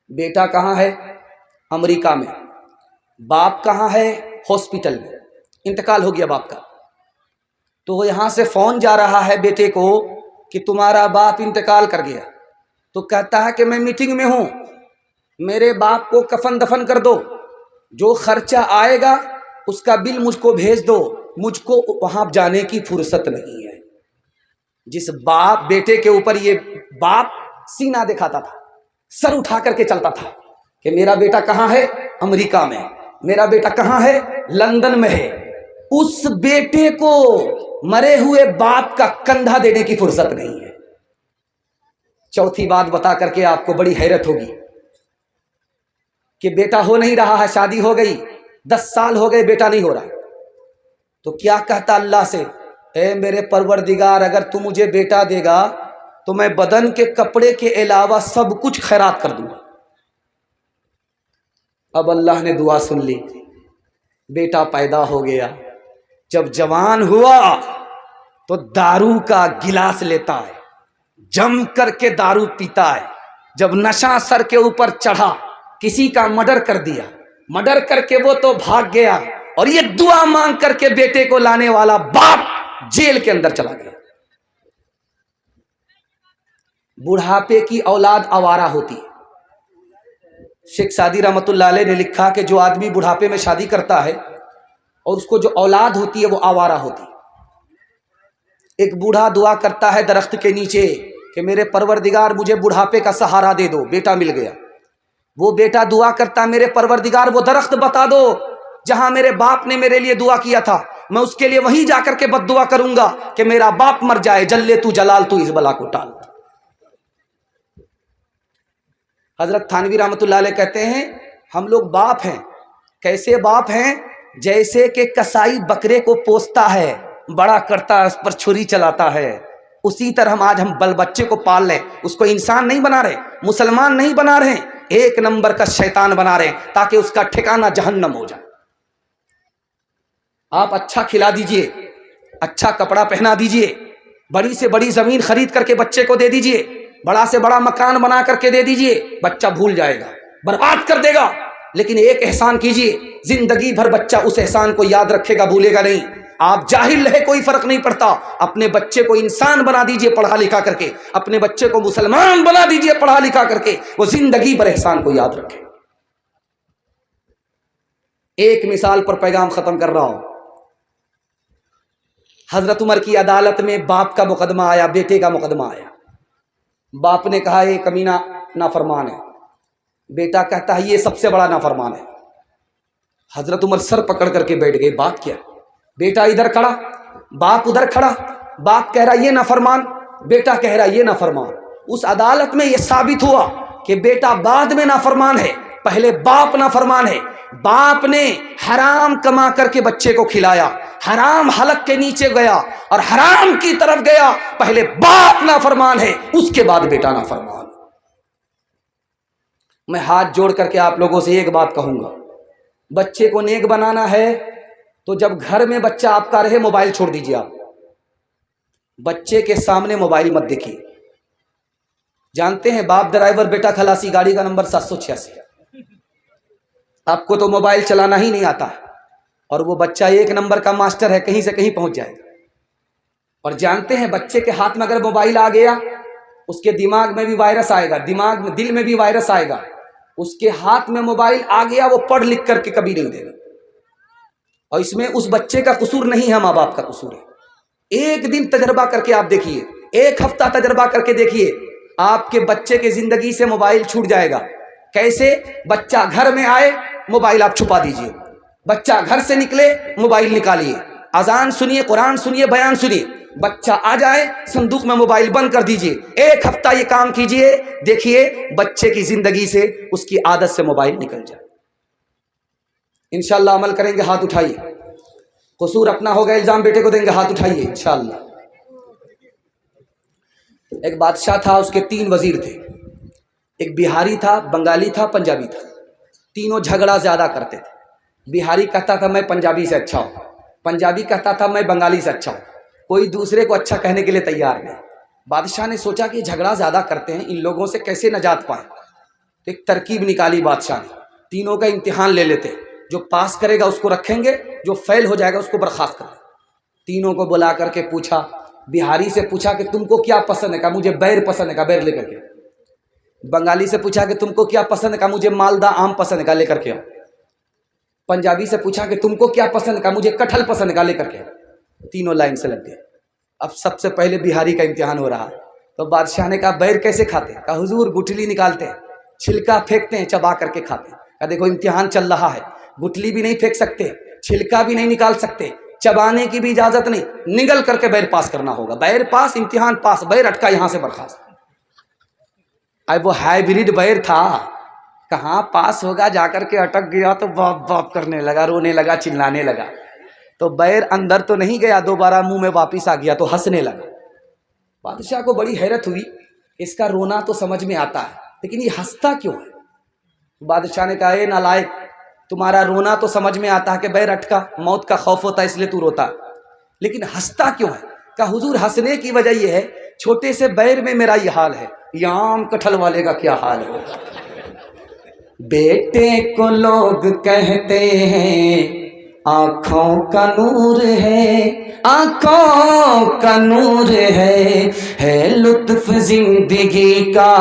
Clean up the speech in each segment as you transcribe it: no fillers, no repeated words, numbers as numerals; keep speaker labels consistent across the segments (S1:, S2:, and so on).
S1: بیٹا کہاں ہے؟ امریکہ میں۔ باپ کہاں ہے؟ ہاسپٹل میں، انتقال ہو گیا باپ کا۔ تو وہ یہاں سے فون جا رہا ہے بیٹے کو کہ تمہارا باپ انتقال کر گیا۔ تو کہتا ہے کہ میں میٹنگ میں ہوں، میرے باپ کو کفن دفن کر دو، جو خرچہ آئے گا اس کا بل مجھ کو بھیج دو، مجھ کو وہاں جانے کی فرصت نہیں ہے۔ جس باپ بیٹے کے اوپر یہ باپ سینہ دکھاتا تھا، سر اٹھا کر کے چلتا تھا کہ میرا بیٹا کہاں ہے؟ امریکہ میں، میرا بیٹا کہاں ہے؟ لندن میں ہے، اس بیٹے کو مرے ہوئے باپ کا کندھا دینے کی فرصت نہیں ہے۔ چوتھی بات بتا کر کے آپ کو بڑی حیرت ہوگی کہ بیٹا ہو نہیں رہا ہے، شادی ہو گئی، 10 سال ہو گئے، بیٹا نہیں ہو رہا۔ تو کیا کہتا اللہ سے؟ اے میرے پروردگار، اگر تو مجھے بیٹا دے گا تو میں بدن کے کپڑے کے علاوہ سب کچھ خیرات کر دوں گا۔ اب اللہ نے دعا سن لی، بیٹا پیدا ہو گیا۔ جب جوان ہوا تو دارو کا گلاس لیتا ہے، جم کر کے دارو پیتا ہے۔ جب نشہ سر کے اوپر چڑھا، کسی کا مرڈر کر دیا، مرڈر کر کے وہ تو بھاگ گیا، اور یہ دعا مانگ کر کے بیٹے کو لانے والا باپ جیل کے اندر چلا گیا۔ بڑھاپے کی اولاد آوارہ ہوتی ہے۔ شیخ سعدی رحمۃ اللہ علیہ نے لکھا کہ جو آدمی بڑھاپے میں شادی کرتا ہے اور اس کو جو اولاد ہوتی ہے وہ آوارہ ہوتی ہے۔ ایک بوڑھا دعا کرتا ہے درخت کے نیچے کہ میرے پروردگار مجھے بڑھاپے کا سہارا دے دو، بیٹا مل گیا۔ وہ بیٹا دعا کرتا ہے میرے پروردگار وہ درخت بتا دو جہاں میرے باپ نے میرے لیے دعا کیا تھا، میں اس کے لیے وہیں جا کر کے بد دعا کروں گا کہ میرا باپ مر جائے، جلے تو جلال تو اس بلا کو ٹال۔ حضرت تھانوی رحمۃ اللہ علیہ کہتے ہیں ہم لوگ باپ ہیں، کیسے باپ ہیں؟ جیسے کہ کسائی بکرے کو پوستا ہے، بڑا کرتا ہے، اس پر چھری چلاتا ہے، اسی طرح ہم بل بچے کو پال لیں، اس کو انسان نہیں بنا رہے، مسلمان نہیں بنا رہے، ایک نمبر کا شیطان بنا رہے تاکہ اس کا ٹھکانہ جہنم ہو جائے۔ آپ اچھا کھلا دیجئے، اچھا کپڑا پہنا دیجئے، بڑی سے بڑی زمین خرید کر کے بچے کو دے دیجئے، بڑا سے بڑا مکان بنا کر کے دے دیجئے، بچہ بھول جائے گا، برباد کر دے گا۔ لیکن ایک احسان کیجئے، زندگی بھر بچہ اس احسان کو یاد رکھے گا، بھولے گا نہیں۔ آپ جاہل رہے کوئی فرق نہیں پڑتا، اپنے بچے کو انسان بنا دیجئے پڑھا لکھا کر کے، اپنے بچے کو مسلمان بنا دیجئے پڑھا لکھا کر کے، وہ زندگی بھر احسان کو یاد رکھے۔ ایک مثال پر پیغام ختم کر رہا ہوں۔ حضرت عمر کی عدالت میں باپ کا مقدمہ آیا، بیٹے کا مقدمہ آیا۔ باپ نے کہا یہ کمینہ نافرمان ہے، بیٹا کہتا ہے یہ سب سے بڑا نافرمان ہے۔ حضرت عمر سر پکڑ کر کے بیٹھ گئے، بات کیا؟ بیٹا ادھر کھڑا، باپ ادھر کھڑا، باپ کہہ رہا یہ نافرمان، بیٹا کہہ رہا یہ نافرمان۔ اس عدالت میں یہ ثابت ہوا کہ بیٹا بعد میں نافرمان ہے، پہلے باپ نافرمان ہے۔ باپ نے حرام کما کر کے بچے کو کھلایا، حرام حلق کے نیچے گیا اور حرام کی طرف گیا، پہلے باپ نافرمان ہے، اس کے بعد بیٹا نافرمان۔ میں ہاتھ جوڑ کر کے آپ لوگوں سے ایک بات کہوں گا، بچے کو نیک بنانا ہے تو جب گھر میں بچہ آپ کا رہے موبائل چھوڑ دیجیے، آپ بچے کے سامنے موبائل مت دیکھیے۔ جانتے ہیں باپ ڈرائیور، بیٹا خلاسی، گاڑی کا نمبر 786، آپ کو تو موبائل چلانا ہی نہیں آتا، اور وہ بچہ ایک نمبر کا ماسٹر ہے، کہیں سے کہیں پہنچ جائے گا۔ اور جانتے ہیں بچے کے ہاتھ میں اگر موبائل آ گیا، اس کے دماغ میں بھی وائرس آئے گا، دماغ میں دل میں بھی وائرس آئے گا۔ اس کے ہاتھ میں موبائل آ گیا، وہ پڑھ لکھ کر کے کبھی نہیں دے گا۔ اور اس میں اس بچے کا قصور نہیں ہے، ماں باپ کا قصور ہے۔ ایک دن تجربہ کر کے آپ دیکھیے، ایک ہفتہ تجربہ کر کے دیکھیے، آپ کے بچے کے زندگی سے موبائل چھوٹ جائے گا۔ کیسے؟ بچہ گھر میں آئے موبائل آپ چھپا دیجئے، بچہ گھر سے نکلے موبائل نکالیے، اذان سنیے، قرآن سنیے، بیان سنیے، بچہ آ جائے صندوق میں موبائل بند کر دیجئے۔ ایک ہفتہ یہ کام کیجئے، دیکھیے بچے کی زندگی سے، اس کی عادت سے موبائل نکل جائے۔ انشاءاللہ عمل کریں گے، ہاتھ اٹھائیے۔ قصور اپنا ہوگا، الزام بیٹے کو دیں گے، ہاتھ اٹھائیے انشاءاللہ۔ ایک بادشاہ تھا، اس کے 3 وزیر تھے، ایک بہاری تھا، بنگالی تھا، پنجابی تھا۔ تینوں جھگڑا زیادہ کرتے تھے۔ بہاری کہتا تھا میں پنجابی سے اچھا ہوں، پنجابی کہتا تھا میں بنگالی سے اچھا ہوں، کوئی دوسرے کو اچھا کہنے کے لیے تیار نہیں۔ بادشاہ نے سوچا کہ جھگڑا زیادہ کرتے ہیں، ان لوگوں سے کیسے نجات پائیں، تو ایک ترکیب نکالی بادشاہ نے، تینوں کا امتحان لے لیتے، جو پاس کرے گا اس کو رکھیں گے، جو فیل ہو جائے گا اس کو برخاست کر دیں۔ تینوں کو بلا کر کے پوچھا، بہاری سے پوچھا کہ تم کو کیا پسند ہے، کہا مجھے بیر پسند ہے، کہا بیر لے کر کے۔ بنگالی سے پوچھا کہ تم کو کیا پسند ہے، کہا مجھے مالدہ آم پسند ہے، کہا لے کر کے آؤ۔ پنجابی سے پوچھا کہ تم کو کیا پسند ہے، کہا مجھے کٹہل پسند ہے، کہا لے کر کے آؤ۔ تینوں لائن سے لگ گئے۔ اب سب سے پہلے بہاری کا امتحان ہو رہا، تو بادشاہ نے کہا بیر کیسے کھاتے ہیں، کہا حضور گٹھلی نکالتے ہیں، چھلکا پھینکتے ہیں، چبا کر کے کھاتے ہیں۔ کہا دیکھو امتحان چل رہا ہے، گٹھلی بھی نہیں پھینک سکتے، چھلکا بھی نہیں نکال سکتے، چبانے کی بھی اجازت نہیں، نگل کر کے بیر پاس کرنا ہوگا، بیر پاس امتحان پاس، بیر اٹکا یہاں سے برخاست۔ اب وہ ہائیبریڈ بیر تھا، کہاں پاس ہوگا، جا کر کے اٹک گیا تو باپ باپ کرنے لگا، رونے لگا، چلانے لگا۔ تو بیر اندر تو نہیں گیا، دوبارہ منہ میں واپس آ گیا تو ہنسنے لگا۔ بادشاہ کو بڑی حیرت ہوئی، اس کا رونا تو سمجھ میں آتا ہے لیکن یہ ہنستا کیوں ہے؟ بادشاہ نے کہا اے نالائق، تمہارا رونا تو سمجھ میں آتا ہے کہ بیر اٹکا، موت کا خوف ہوتا ہے اس لیے تو روتا، لیکن ہنستا کیوں ہے؟ کہا حضور ہنسنے کی وجہ یہ ہے، چھوٹے سے بیر میں میرا یہ حال ہے، یہ عام کٹہل والے کا کیا حال ہے۔ بیٹے کو لوگ کہتے ہیں آنکھوں کا نور ہے، آنکھوں کا نور ہے لطف زندگی کا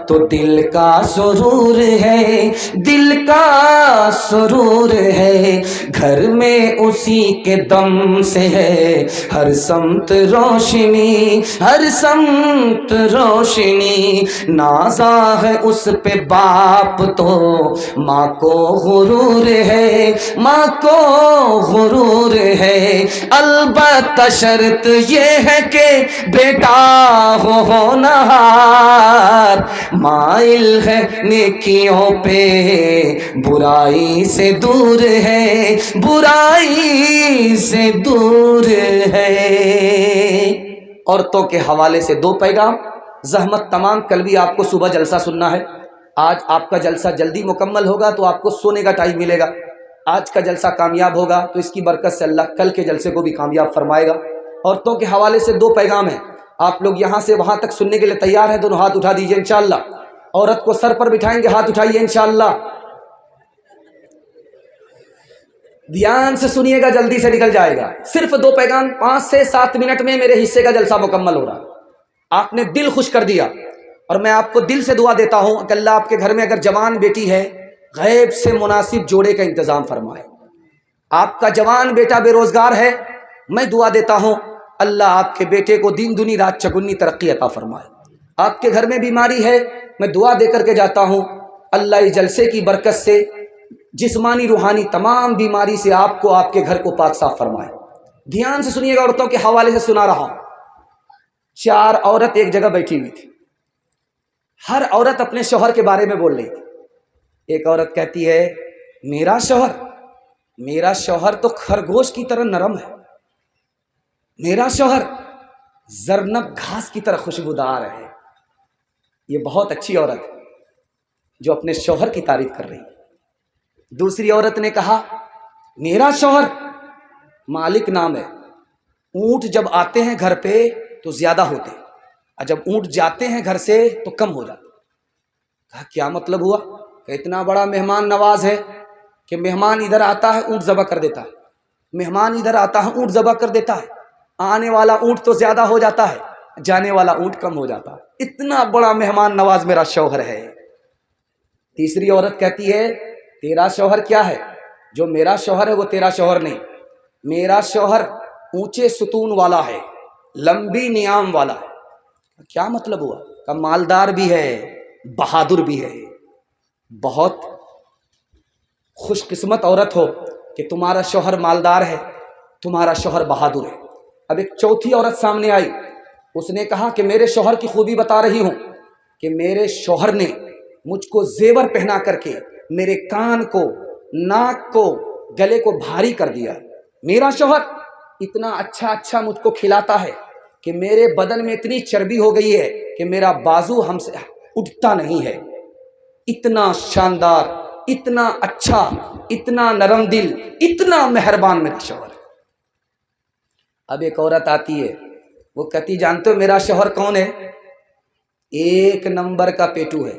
S1: تو دل کا سرور ہے، دل کا سرور ہے، گھر میں اسی کے دم سے ہے ہر سمت روشنی، ہر سمت روشنی، نازا ہے اس پہ باپ تو ماں کو غرور ہے، ماں کو غرور ہے، البتہ شرط یہ ہے کہ بیٹا ہو ہونہار، مائل ہے نیکیوں پہ برائی سے دور ہے، برائی سے دور ہے۔ عورتوں کے حوالے سے دو پیغام، زحمت تمام، کل بھی آپ کو صبح جلسہ سننا ہے، آج آپ کا جلسہ جلدی مکمل ہوگا تو آپ کو سونے کا ٹائم ملے گا، آج کا جلسہ کامیاب ہوگا تو اس کی برکت سے اللہ کل کے جلسے کو بھی کامیاب فرمائے گا۔ عورتوں کے حوالے سے دو پیغام ہیں، آپ لوگ یہاں سے وہاں تک سننے کے لیے تیار ہیں؟ دونوں ہاتھ اٹھا دیجئے انشاءاللہ۔ عورت کو سر پر بٹھائیں گے، ہاتھ اٹھائیے انشاءاللہ۔ دھیان سے سنیے گا، جلدی سے نکل جائے گا، صرف دو پیغام، 5 سے 7 منٹ میں میرے حصے کا جلسہ مکمل ہو رہا۔ آپ نے دل خوش کر دیا، اور میں آپ کو دل سے دعا دیتا ہوں کہ اللہ آپ کے گھر میں اگر جوان بیٹی ہے، غیب سے مناسب جوڑے کا انتظام فرمائے۔ آپ کا جوان بیٹا بے روزگار ہے، میں دعا دیتا ہوں اللہ آپ کے بیٹے کو دین دنی رات چگنی ترقی عطا فرمائے۔ آپ کے گھر میں بیماری ہے، میں دعا دے کر کے جاتا ہوں اللہ اس جلسے کی برکت سے جسمانی روحانی تمام بیماری سے آپ کو آپ کے گھر کو پاک صاف فرمائے۔ دھیان سے سنیے گا، عورتوں کے حوالے سے سنا رہا ہوں۔ 4 عورت ایک جگہ بیٹھی ہوئی تھی، ہر عورت اپنے شوہر کے بارے میں بول رہی تھی۔ ایک عورت کہتی ہے میرا شوہر تو خرگوش کی طرح نرم ہے، میرا شوہر زرنب گھاس کی طرح خوشبودار ہے۔ یہ بہت اچھی عورت ہے جو اپنے شوہر کی تعریف کر رہی ہے۔ دوسری عورت نے کہا میرا شوہر مالک نام ہے، اونٹ جب آتے ہیں گھر پہ تو زیادہ ہوتے ہیں، اور جب اونٹ جاتے ہیں گھر سے تو کم ہو جاتے۔ کہا کیا مطلب ہوا؟ کہ اتنا بڑا مہمان نواز ہے کہ مہمان ادھر آتا ہے اونٹ ذبح کر دیتا ہے، مہمان ادھر آتا ہے اونٹ ذبح کر دیتا ہے، آنے والا اونٹ تو زیادہ ہو جاتا ہے، جانے والا اونٹ کم ہو جاتا ہے، اتنا بڑا مہمان نواز میرا شوہر ہے۔ تیسری عورت کہتی ہے تیرا شوہر کیا ہے؟ جو میرا شوہر ہے وہ تیرا شوہر نہیں، میرا شوہر اونچے ستون والا ہے، لمبی نیام والا ہے۔ کیا مطلب ہوا؟ کہ مالدار بھی ہے، بہادر بھی ہے۔ بہت خوش قسمت عورت ہو کہ تمہارا شوہر مالدار ہے، تمہارا شوہر بہادر ہے۔ اب ایک چوتھی عورت سامنے آئی، اس نے کہا کہ میرے شوہر کی خوبی بتا رہی ہوں کہ میرے شوہر نے مجھ کو زیور پہنا کر کے میرے کان کو، ناک کو، گلے کو بھاری کر دیا۔ میرا شوہر اتنا اچھا مجھ کو کھلاتا ہے کہ میرے بدن میں اتنی چربی ہو گئی ہے کہ میرا بازو ہم سے اٹھتا نہیں ہے۔ اتنا شاندار، اتنا اچھا، اتنا نرم دل، اتنا مہربان میرا شوہر ہے۔ اب ایک عورت آتی ہے، وہ کہتی جانتے ہو میرا شوہر کون ہے؟ 1 نمبر کا پیٹو ہے،